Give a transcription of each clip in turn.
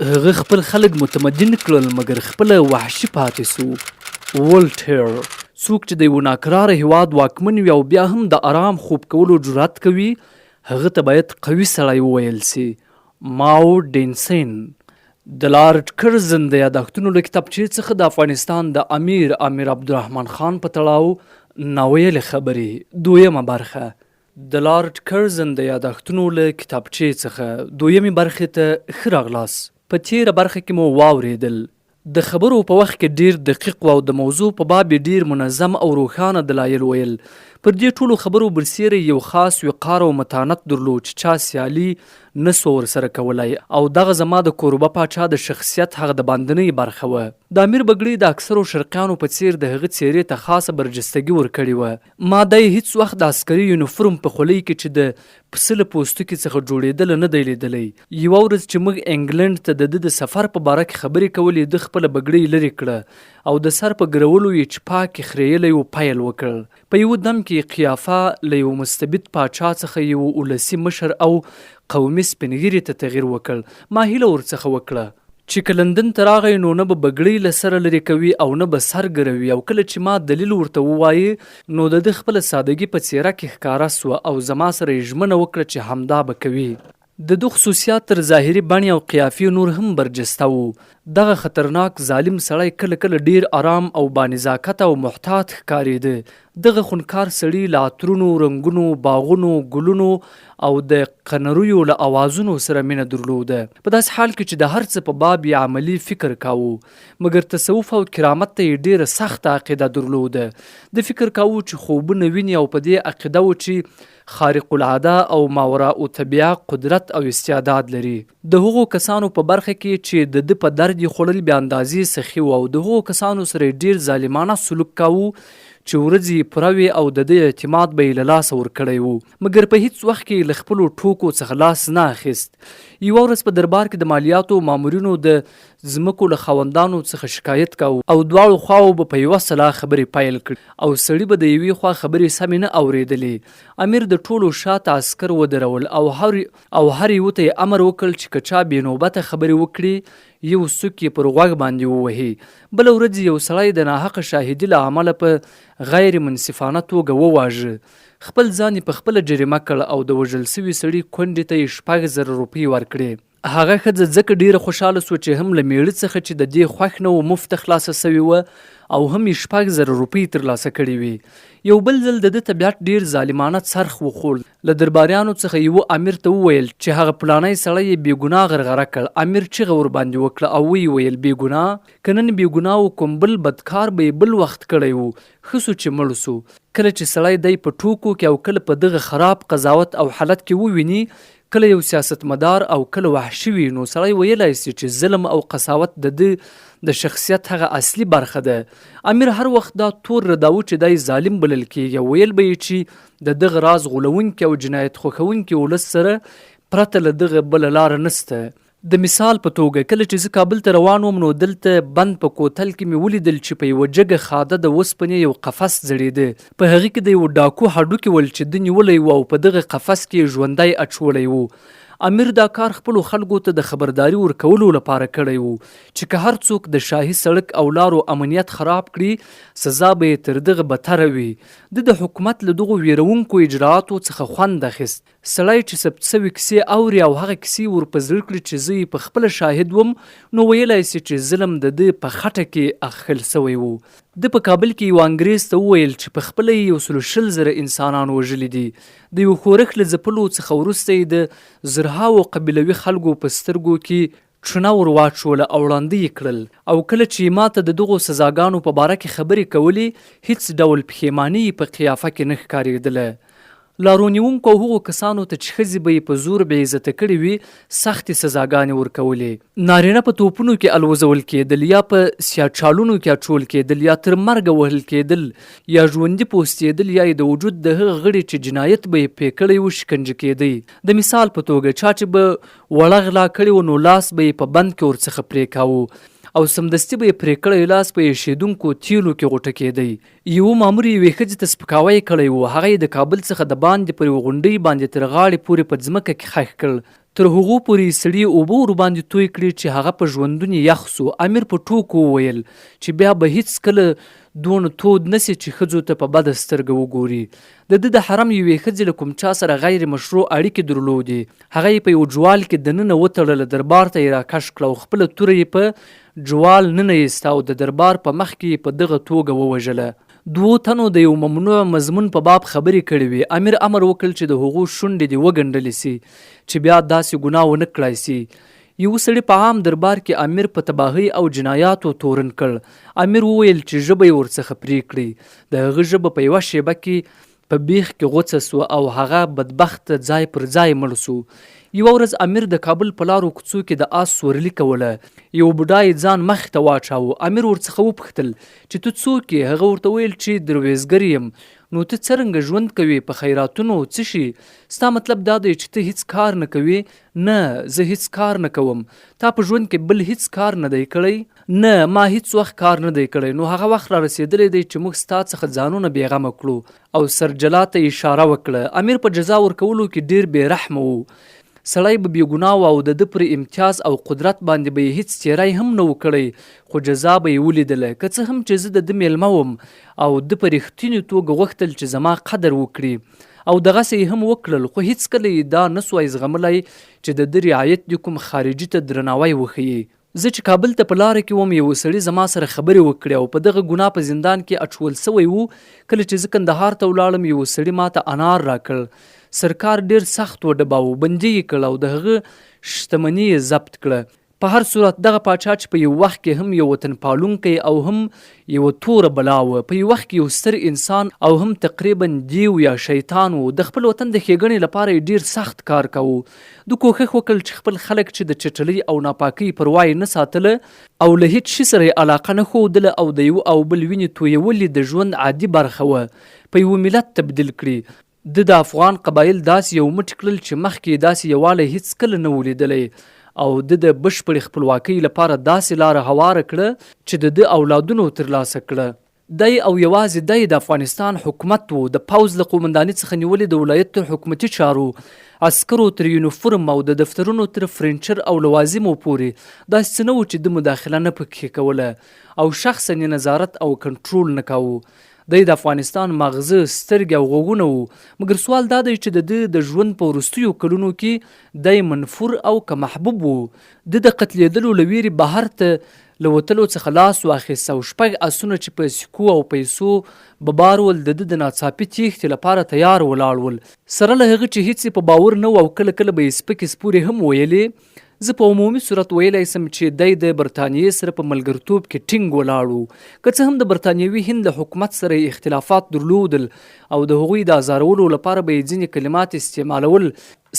هغه خپل خلک متمدن کړل مګر خپله وحشي پاتې سو. ولټیر څوک چې د یوه ناکراره هیواد واکمن وي او بیا هم د آرام خوب کولو جرأت کوي هغه ته باید قوي سړی وویل سي. ماو ډینسن د لارډ کرزن د یادښتونو له کتابچې څخه د افغانستان د امیر عبدالرحمن خان په تړاو ناویلې خبرې. دویمه برخه د لارډ کرزن د یادښتونو له کتابچې څخه دویمې برخې ته ښه راغلاست. په تیره برخه کې مو واورېدل د خبرو په وخت کې ډیر دقیق او د موضوع په باب ډیر منظم او روښانه دلایل ویل. پر دې ټولو خبرو برسیره یو خاص وقار او متانت درلود چې چا سیالي نسو ورسره کولای او دغه زما د کوربه پاچا د شخصیت هغه د باندنۍ برخه وه. د امیر بګړي د اکثرو شرقیانو په څیر د هغه څیرې ته خاصه برجستګي ورکړې وه. ما دی هیڅ وخت د عسکري یونیفورم په خولۍ کې چې د پسه له پوستکي څخه جوړېدله نه دی لیدلی. یوه ورځ چې موږ انګلند ته د ده د سفر په باره کې خبرې کولې ده خپله بګړۍ لرې کړه او د سر په ګرولو یې چې پاکې خریلی و پیل وکړ. په یوه دم کې قیافه له یو مستبد پاچا څخه یو ولسي مشر او قومي سپینږیري ته تغییر وکړ. ما هیله ورڅخه وکړه چې که لندن ته راغی نو نه به بګړۍ له سره لرې کوي او نه به سر ګروي او کله چې ما دلیل ورته ووایه نو د ده خپله سادګي په څیره کې ښکاره سوه او زما سره یې ژمنه وکړه چې همدا به کوي. د ده خصوصیات تر ظاهري بڼې او قیافې نور هم برجسته وو. دغه خطرناک ظالم سړی کله کله ډیر آرام او بانزاکته او محتاط ښکارېده. دغه خونکار سړي له عطرونو، رنګونو، باغونو، ګلونو او د قنریو له اوازونو سره مینه درلوده. په داسې حال کې چې د هر څه په باب یې عملي فکر کاوه مګر تصوف او کرامت ته یې ډیره سخته عقیده درلوده. د فکر کاوه چې خوبونه ویني او په دې عقیده و چې خارق العاده او ماوراء طبیعه قدرت او استعداد لري. د هغو کسانو په برخه کې چې د ده په درد یې خوړل بې اندازې سخي و او د هغو کسانو سره ډیر ظالمانه سلوک کاوه چې ورځې پوره وې او د ده اعتماد به یې له لاسه ورکړی و مګر په هیڅ وخت کې له خپلو ټوکو څخه لاس نه اخیست. یوه ورځ په دربار کې د مالیاتو مامورینو د ځمکو له خاوندانو څخه شکایت کاوه او دواړو خواو به په یوه سلا خبرې پیل کړي او سړي به د یوې خوا خبرې سمې نه اورېدلې. امیر د ټولو شاته عسکر ودرول او هر یوه ته یې امر وکړ چې که چا بې نوبته خبرې وکړي یو سوک یې پر غوږ باندې ووهي. بله ورځ یو سړی د ناحقه شاهدي له امله په غیر منصفانه توګه وواژه. خپل ځان یې په خپله جریمه کړ او د وژل سوي سړي کونډې ته یې 6,000 روپۍ ورکړې. هغه ښځه ځکه ډیره خوشحاله سوه چې هم له میړه څخه چې د دې خوښ نه و مفته خلاصه سوې وه او هم یې 6,000 روپۍ ترلاسه کړې وې. یو بل ځل د ده طبیعت ډیر ظالمانه څرخ وخوړ. له درباریانو څخه یوه امیر ته وویل چې هغه پلانی سړی یې بې ګناه غرغره کړ. امیر چیغه ورباندې وکړه او ویې ویل بې ګناه که نن بې ګناه و کوم بل بدکار به یې بل وخت کړی و. ښه سو چې مړ سو. کله چې سړی دی په ټوکو کې او کله په دغه خراب قضاوت او حالت کې وویني کله یو سیاستمدار او کله وحشي وي نو سړی ویلی سي چې ظلم او قساوت د ده د شخصیت هغه اصلي برخه ده. امیر هر وخت دا تور رداوه چې دی ظالم بلل کېږي. ویل به یې چې د دغه راز غولونکي او جنایت خوښونکي ولس سره پرته له دغه بله لاره نسته. د مثال په توګه کله چې زه کابل ته روان وم نو دلته بند په کوتل کې مې ولیدل چې په یوه جګه خاده د اوسپنې یو قفس ځړېده. په هغې کې د یو ډاکو هډوکي ول چې ده نیولی و او په دغه قفس کې ژوندی اچولی و. امیر دا کار خپلو خلکو ته د خبرداري ورکولو لپاره کړی و چې که هر څوک د شاهي سړک او لارو امنیت خراب کړي سزا به یې تر دغه بدتره وي. د حکومت له دغو ویرونکو اجرااتو څخه خوند اخیست. سړی چې ثبت سوي کیسې اوري او هغه کیسې ور په زړه کړي چې زه یې په خپله شاهد وم نو ویلی سي چې ظلم د ده په خټه کې اخښل سوی و. ده په کابل کې یو انګریز ته وویل چې په خپله یې 120,000 انسانان وژلي دي. د یو ښورښ له ځپلو څخه وروسته یې د زرهاوو قبیلوي خلکو په سترګو کې چونه ور واچوله او وړاندې یې کړل او کله چې ما ته د دغو سزاګانو په باره کې خبرې کولې هیڅ ډول پښیماني په قیافه کې نه ښکارېدله. لارونیونکو هغو کسانو ته چې ښځې به یې په زور بې عزته کړې وي سختې سزاګانې ورکولې. نارینه په توپونو کې الوزول کېدل یا په سیاچالونو کې اچول کېدل یا تر مرګه وهل کېدل یا ژوندي پوستېدل یا د وجود د هغه غړي چې جنایت به یې پرې کړی و شکنجه کېدی. د مثال په توګه چا چې به وړه غلا کړې و نو لاس به یې په بند کې ورڅخه پرې کاوه او سمدستي به یې پرې کړی لاس په ایښېدونکو تیلو کې غوټه کېدی. یوه مامور یوې ښځې ته سپکاوی کړی و. هغه یې د کابل څخه د باندې پر یوه غونډۍ باندې تر غاړې پورې په ځمکه کې خښ کړ تر هغو پورې سړي اوبه ورباندې توی کړې چې هغه په ژوندون یخ سو. امیر په ټوکو وویل چې بیا به هیڅ کله دونه تود نسی چې ښځو ته په بده سترګه وګوري. د حرم یوې ښځې له کوم چا سره غیر مشروع اړیکې درلودې. هغه یې په یو جوال کې دننه وتړله، دربار ته یې راکش کړه او خپله توره یې په جوال ننه ایسته او د دربار په مخ کې یې په دغه توګه ووژله. 2 تنو د یو ممنوع مضمون په باب خبرې کړې وې. امیر امر وکړ چې د هغو شونډې دې وګنډلې سي چې بیا داسې ګناه ونه کړای سي. یو سړي په عام دربار کې امیر په تباهۍ او جنایاتو تورن کړ. امیر وویل چې ژبه یې ورڅخه پرې کړي. د هغه ژبه په یوه شیبه کې په بیخ کې غوڅه سوه او هغه بدبخت ځای پر ځای مړ سو. یوه ورځ امیر د کابل په لارو کوڅو کې د آس سورلي کوله. یو بوډای ځان مخ ته واچاوه. امیر ورڅخه وپوښتل چې ته څوک یې؟ هغه ورته ویل چې درویزګر یم. نو ته څرنګه ژوند کوې؟ په خیراتونو څه شي؟ ستا مطلب دا دی چې ته هیڅ کار نه کوې؟ نه، زه هیڅ کار نه کوم. تا په ژوند کې بل هیڅ کار نه دی کړی؟ نه، ما هیڅ وخت کار نه دی کړی. نو هغه وخت را رسېدلی دی چې موږ ستا څخه ځانونه بېغمه کړو. او سرجلا ته اشاره وکړه. امیر په جزا ورکولو کې ډیر بې رحمه و. سړی به بې ګناه او د ده پر امتیاز او قدرت باندې به یې هیڅ تیری هم نه و کړی، خو جزا به یې ولیدله. که څه هم چې زه د ده میلمه وم او ده په رښتینې توګه غوښتل چې زما قدر وکړي او دغسې یې هم وکړل، خو هیڅکله یې دا نسوای زغملی چې د ده رعایت دې کوم خارجي ته درناوی وښیي. زه چې کابل ته په لاره کې وم، یو سړي زما سره خبرې وکړې او په دغه ګناه په زندان کې اچول سوی و. کله چې زه کندهار ته ولاړم، یو سړي ماته انار راکړ. سرکار ډیر سخت وډباوه، بندي یې کړ او د هغه شتمني یې ضبط کړه. په هر صورت دغه پاچا چې په یو وخت کې هم یو وطن پالونکی او هم یو توره بلا و، په یو وخت کې یو ستر انسان او هم تقریبا دیو یا شیطان و. د خپل وطن د ښېګڼې لپاره یې ډیر سخت کار کوو. د کوښښ وکړ چې خپل خلک چې د چټلۍ او ناپاکۍ پروا یې نه ساتله او له هیڅ شي سره یې علاقه نه ښودله او د یو او بل وینې تویول د ژوند عادي برخه وه، په یو ملت تبدیل کړي. د افغان قبایل داسې یو مټ کړل چې مخکې داسې یووالی هیڅ کله نه و لیدلی او د بشپړې خپلواکۍ لپاره داسې لاره هواره کړه چې د اولادونو ترلاسه کړه. دی او یوازې دی د افغانستان حکومت و. د پوځ له قومندانۍ څخه نیولې د ولایت تر حکومتي چارو، عسکرو تر یونیفورم او د دفترونو تر فرنیچر او لوازمو پورې داسې څه نه و چې د مداخله نه پکې کوله او شخصا یې نظارت او کنټرول نه کاوه. دی د افغانستان مغزه، سترګې او غوږونه و. مګر سوال دا دی چې د ژوند په وروستیو کلونو کې دی منفور او که محبوب و. د قتلېدلو له ویرې بهر ته له وتلو څخه لاس واخیست او 6 آسونه چې په سکو او پیسو ببار ول د ناڅاپي تیښتې لپاره تیار ولاړ ول. سره له هغه چې هیڅ په باور نه و او کله کله به یې سپکې سپورې هم ویلې. زه په عمومي صورت ویلی سم چې دی د برطانیې سره په ملګرتوب کې ټینګ ولاړ و. که څه هم د برطانیوي هند له حکومت سره اختلافات درلودل او د هغوی د ازارولو لپاره به یې ځینې کلمات استعمالول،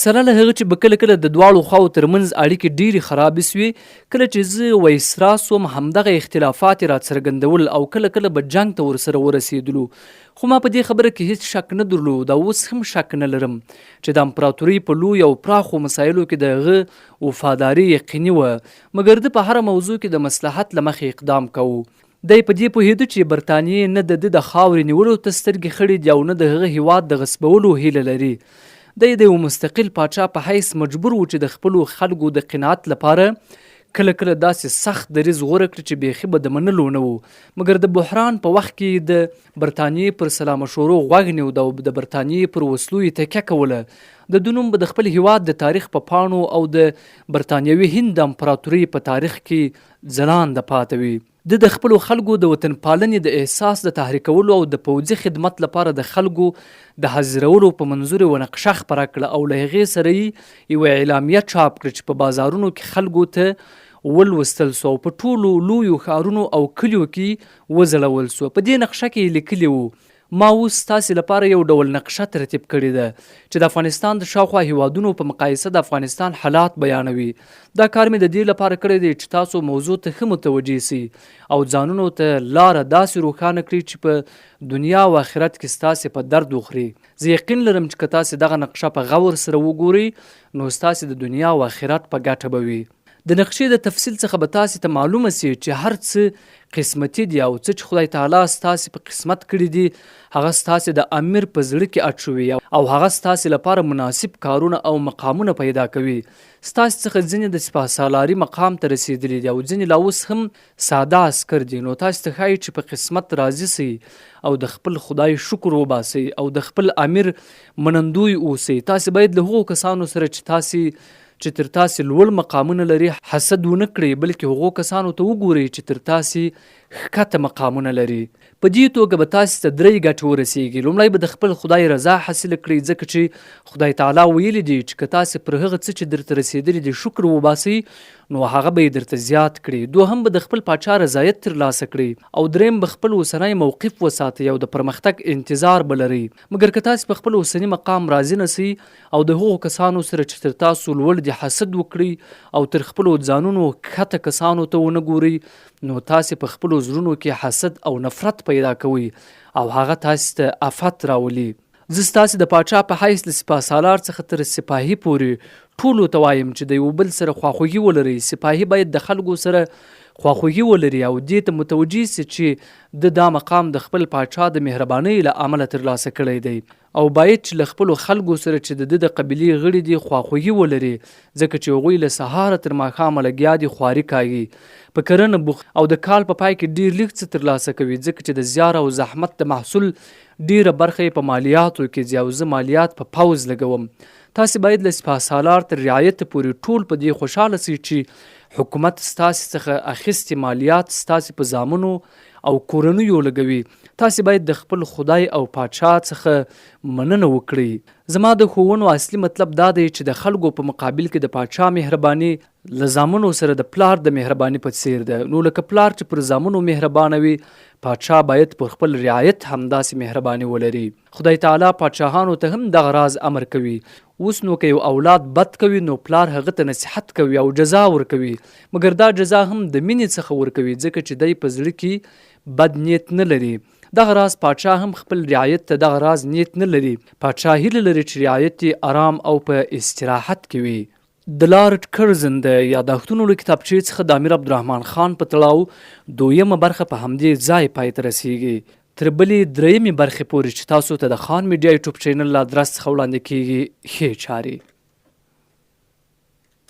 سره له هغه چې به کله کله د دواړو خواو ترمنځ اړیکې ډېرې خرابې سوې. کله چې زه وایسرا سوم، همدغه اختلافات یې راڅرګندول او کله کله به جنګ ته ورسره ورسېدلو. خو ما په دې خبره کې هیڅ شک نه درلود او اوس هم شک نه لرم چې د امپراتورۍ په لوی او پراخو مسایلو کې د هغه وفاداري یقیني وه، مګر ده په هره موضوع کې د مصلحت له مخې اقدام کوو. دی په دې پوهېده چې برطانیې نه د خاورې نیولو ته سترګې خړې دي او نه د هغه هیواد د غصبولو هیله لري. دی د یو مستقل پاچا په حیث مجبور و چې د خپلو خلکو د قناعت لپاره کله کله داسې سخت دریځ غوره کړي چې بیخي به د منلو نه و. مګر د بحران په وخت کې د برطانیې پر سلامشورو غوږ نیود او د برطانیې پر وسلو یې تکیه کوله. د ده نوم به د خپل هیواد د تاریخ په پاڼو او د برطانیوي هند د امپراتورۍ په تاریخ کې ځلانده پاته وي. د خپلو خلکو د وطن پالنې د احساس د تحریکولو او د پوځي خدمت لپاره د خلکو د حاضرولو په منظور یوه نقشه خپره کړه او له هغې سره یې یوه اعلامیه چاپ کړه چې په بازارونو کې خلکو ته ولوستل سو او په ټولو لویو ښارونو او کلیو کې وځړول سو. په دې نقشه کې یې لیکلي وو: ما اوس تاسې لپاره یو ډول نقشه ترتیب کړې ده چې د افغانستان د شاوخوا هیوادونو په مقایسه د افغانستان حالات بیانوي. دا کار مې د دې لپاره کړی دی چې تاسو موضوع ته ښه متوجه سي او ځانونو ته لاره داسې روښانه کړي چې په دنیا او آخرت کې ستاسې په درد وخوري. زه یقین لرم چې که تاسې دغه نقشه په غور سره وګورئ نو ستاسې د دنیا او آخرت په ګټه به وي. د نقشې د تفصیل څخه به تاسې ته معلومه سي چې هر څه قسمتي دي او څه چې خدای تعالی ستاسې په قسمت کړي دي هغه ستاسې د امیر په زړه کې اچوي او هغه ستاسې لپاره مناسب کارونه او مقامونه پیدا کوي. ستاسې څخه ځینې د سپاه سالاري مقام ته رسېدلي دي او ځینې لا اوس هم ساده عسکر دي. نو تاسې ته ښایي چې په قسمت راضي سئ او د خپل خدای شکر وباسئ او د خپل امیر منندوی اوسئ. تاسې باید له هغو کسانو سره چې تر تاسې لوړ مقامونه لري حسد ونه کړئ، بلکې هغو کسانو ته وګورئ چې تر تاسې ښکته مقامونه لري. په دې توګه به تاسې ته 3 ګټې ورسیږي. لومړی به د خپل خدای رضا حاصله کړئ، ځکه چې خدای تعالی ویلي دي چې که تاسې پر هغه څه چې درته رسېدلي دي شکر وباسئ نو هغه به یې درته زیات کړي. دوهم به د خپل پاچا رضایت ترلاسه کړئ او دریم به خپل اوسنی موقف وساتئ او د پرمختګ انتظار به لرئ. مګر که تاسې په خپل اوسني مقام راضي نه سئ او د هغو کسانو سره چې تر تاسو لوړ دي حسد وکړئ او تر خپلو ځانونو ښکته کسانو ته ونه ګورئ نو تاسې په خپلو زړونو کې حسد او نفرت پیدا کوئ او هغه تاسې ته آفت راولي. زه ستاسې د پاچا په حیث له سپاه سالار څخه تر سپاهي پورې ټولو ته وایم چې د یو بل سره خواخوږي ولرئ. سپاهي باید د خلکو سره خواخوږي ولري او دې ته متوجه سي چې دا مقام د خپل پاچا د مهربانۍ له امله ترلاسه کړی دی او باید چې له خپلو خلکو سره چې د قبیلې غړي دي خواخوږي ولري، ځکه چې هغوی له سهاره تر ماښامه لګیا دي خواري کاږي، په کرنه بوخت او د کال په پای کې ډېر لږ څه ترلاسه کوي، ځکه چې د زیار او زحمت د محصول ډېره برخه یې په مالیاتو کې ځي او زه مالیات په پوځ لګوم. تاسې باید له سپاه سالار تر رعایت پورې ټول په دې خوشحاله سئ چې حکومت ستاسې څخه اخیستې مالیات ستاسې په زامنو او کورنیو لګوي. تاسې باید د خپل خدای او پاچا څخه مننه وکړئ. زما د ښوونو اصلي مطلب دا دی چې د خلکو په مقابل کې د پاچا مهرباني له زامنو سره د پلار د مهرباني په څیر ده. نو لکه پلار چې پر زامنو مهربانه وي، پاچا باید پر خپل رعایت همداسې مهرباني ولري. خدای تعالی پاچاهانو ته هم دغه راز امر کوي. اوس نو که یو اولاد بد کوي نو پلار هغه ته نصیحت کوي او جزا ورکوي، مګر دا جزا هم د مینې څخه ورکوي، ځکه چې دی په زړه کې بد نیت نه لري. دغه راز پاچا هم خپل رعایت ته دغه راز نیت نه لري. پاچا هیله لري چې رعایت یې آرام او په استراحت کې وي. د لارډ کرزن د یادښتونو له کتابچې څخه د امیر عبدالرحمن خان په تړاو 2مه برخه په همدې ځای پای ته رسیږي. تر بلې 3مې برخې پورې چې تاسو ته د خان میډیا یوټیوب چینل له ادرس څخه وړاندې کیږي ښې چارې.